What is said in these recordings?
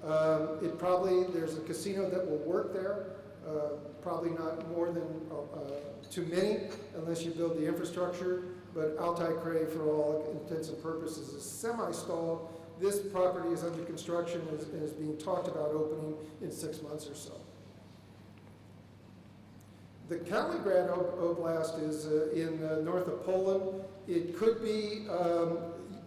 There's a casino that will work there, probably not more than too many unless you build the infrastructure, but Altai Cray, for all intents and purposes, is semi-stalled. This property is under construction and is being talked about opening in 6 months or so. The Kaliningrad Oblast is in north of Poland. It could be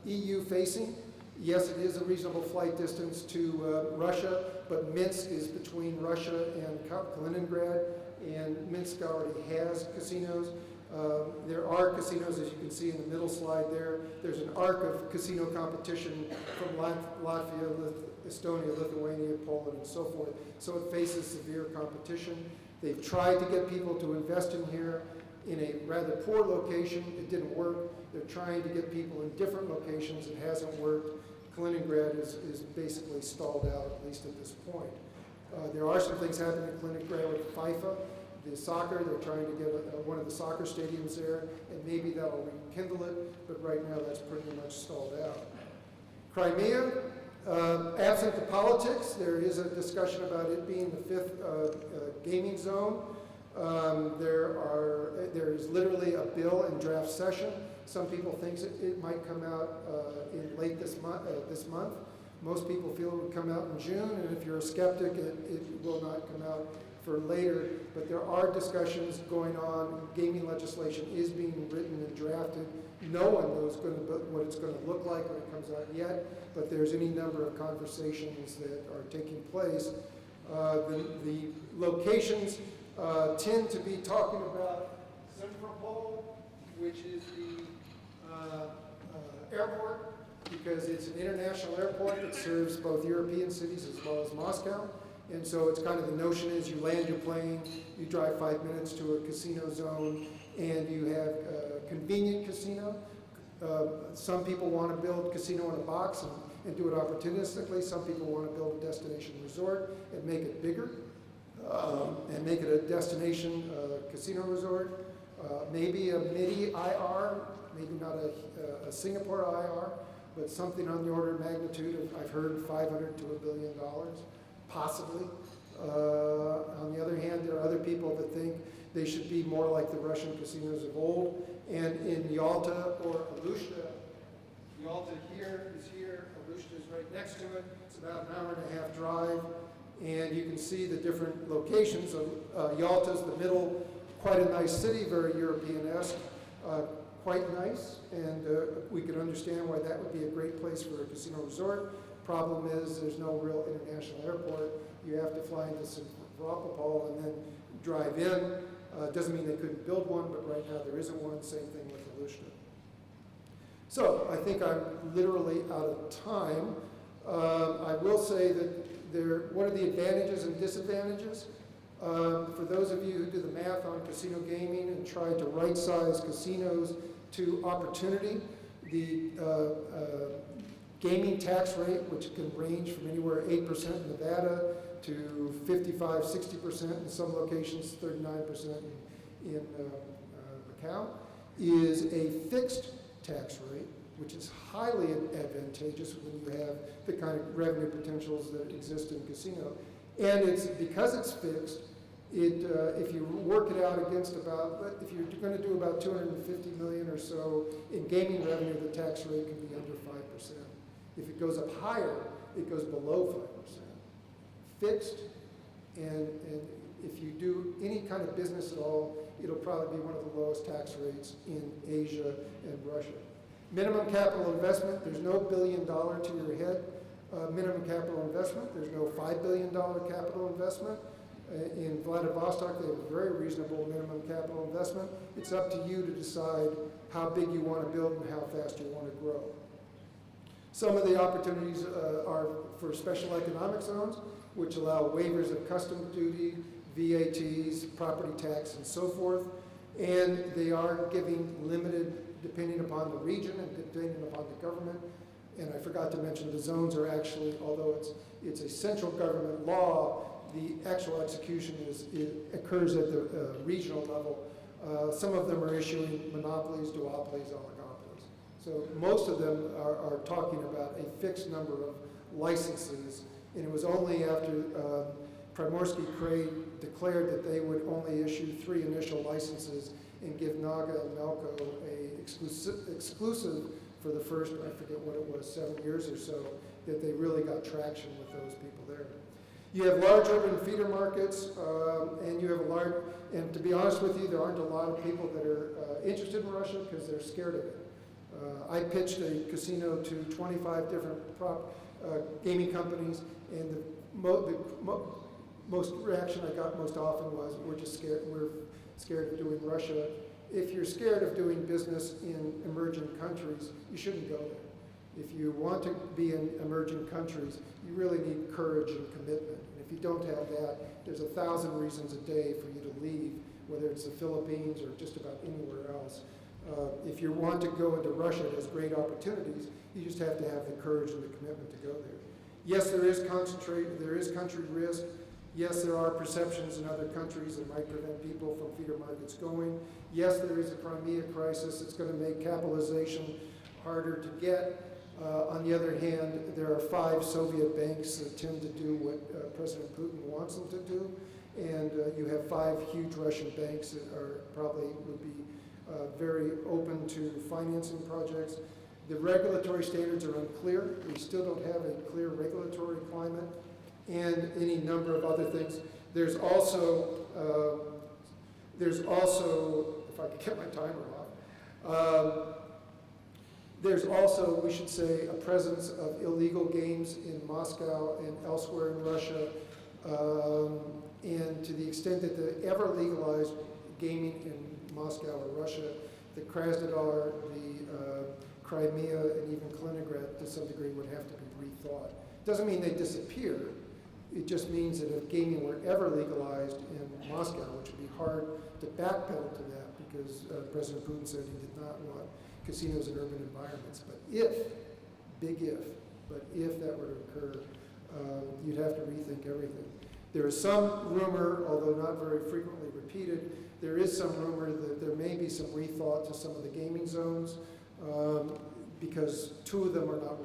EU facing. Yes, it is a reasonable flight distance to Russia, but Minsk is between Russia and Kaliningrad, and Minsk already has casinos. There are casinos, as you can see in the middle slide there. There's an arc of casino competition from Latvia, Estonia, Lithuania, Poland, and so forth. So it faces severe competition. They've tried to get people to invest in here in a rather poor location. It didn't work. They're trying to get people in different locations. It hasn't worked. Kaliningrad is basically stalled out, at least at this point. There are some things happening in Kaliningrad with FIFA. The soccer, they're trying to get one of the soccer stadiums there, and maybe that'll rekindle it, but right now that's pretty much stalled out. Crimea, absent the politics, there is a discussion about it being the fifth gaming zone. There is literally a bill in draft session. Some people think it might come out in late this month. Most people feel it would come out in June, and if you're a skeptic, it will not come out for later. But there are discussions going on. Gaming legislation is being written and drafted. No one knows what it's going to look like when it comes out yet, but there's any number of conversations that are taking place. The locations tend to be talking about Simferopol, which is the airport, because it's an international airport that serves both European cities as well as Moscow. And so it's kind of the notion is you land your plane, you drive 5 minutes to a casino zone, and you have a convenient casino. Some people want to build casino in a box and do it opportunistically. Some people want to build a destination resort and make it bigger and make it a destination casino resort. Maybe a MIDI IR, maybe not a Singapore IR, but something on the order of magnitude of, I've heard, $500 to $1 billion, possibly. On the other hand, there are other people that think they should be more like the Russian casinos of old. And in Yalta or Alushta, Yalta here is here, Alushta is right next to it. It's about an hour and a half drive. And you can see the different locations. Yalta's the middle, quite a nice city, very European-esque, quite nice. And we could understand why that would be a great place for a casino resort. Problem is there's no real international airport. You have to fly into Simferopol and then drive in. Doesn't mean they couldn't build one, but right now there isn't one. Same thing with Alushta. So I think I'm literally out of time. I will say that what are the advantages and disadvantages? For those of you who do the math on casino gaming and try to right-size casinos to opportunity, the gaming tax rate, which can range from anywhere 8% in Nevada to 55, 60% in some locations, 39% in Macau, is a fixed tax rate, which is highly advantageous when you have the kind of revenue potentials that exist in casino. And because it's fixed, if you work it out against if you're going to do about 250 million or so in gaming revenue, the tax rate can be under 5%. If it goes up higher, it goes below 5%. Fixed, and if you do any kind of business at all, it'll probably be one of the lowest tax rates in Asia and Russia. Minimum capital investment, there's no $1 billion to your head minimum capital investment. There's no $5 billion capital investment. In Vladivostok, they have a very reasonable minimum capital investment. It's up to you to decide how big you want to build and how fast you want to grow. Some of the opportunities are for special economic zones, which allow waivers of customs duty, VATs, property tax, and so forth. And they are giving limited, depending upon the region and depending upon the government. And I forgot to mention the zones are actually, although it's a central government law, the actual execution occurs at the regional level. Some of them are issuing monopolies, duopolies, oligopolies. So most of them are talking about a fixed number of licenses And it was only after Primorsky Kray declared that they would only issue 3 initial licenses and give Naga and Melco a exclusive for the first, I forget what it was, 7 years or so, that they really got traction with those people there. You have large urban feeder markets, and you have a large, and to be honest with you, there aren't a lot of people that are interested in Russia because they're scared of it. I pitched a casino to 25 different gaming companies, and the most reaction I got most often was, we're scared of doing Russia. If you're scared of doing business in emerging countries, you shouldn't go there. If you want to be in emerging countries, you really need courage and commitment. And if you don't have that, there's 1,000 reasons a day for you to leave, whether it's the Philippines or just about anywhere else. If you want to go into Russia, it has great opportunities. You just have to have the courage and the commitment to go there. Yes, there is country risk. Yes, there are perceptions in other countries that might prevent people from feeder markets going. Yes, there is a Crimea crisis. It's going to make capitalization harder to get. On the other hand, there are 5 Soviet banks that tend to do what President Putin wants them to do. And you have 5 huge Russian banks that would be very open to financing projects. The regulatory standards are unclear. We still don't have a clear regulatory climate, and any number of other things. There's also, if I could get my timer off, there's also, we should say, a presence of illegal games in Moscow and elsewhere in Russia, and to the extent that they ever legalized gaming in Moscow or Russia, the Krasnodar, the Crimea, and even Kaliningrad, to some degree, would have to be rethought. Doesn't mean they disappear. It just means that if gaming were ever legalized in Moscow, which would be hard to backpedal to that because President Putin said he did not want casinos in urban environments. But if that were to occur, you'd have to rethink everything. There is some rumor, although not very frequently repeated, there is some rumor that there may be some rethought to some of the gaming zones because 2 of them are not working.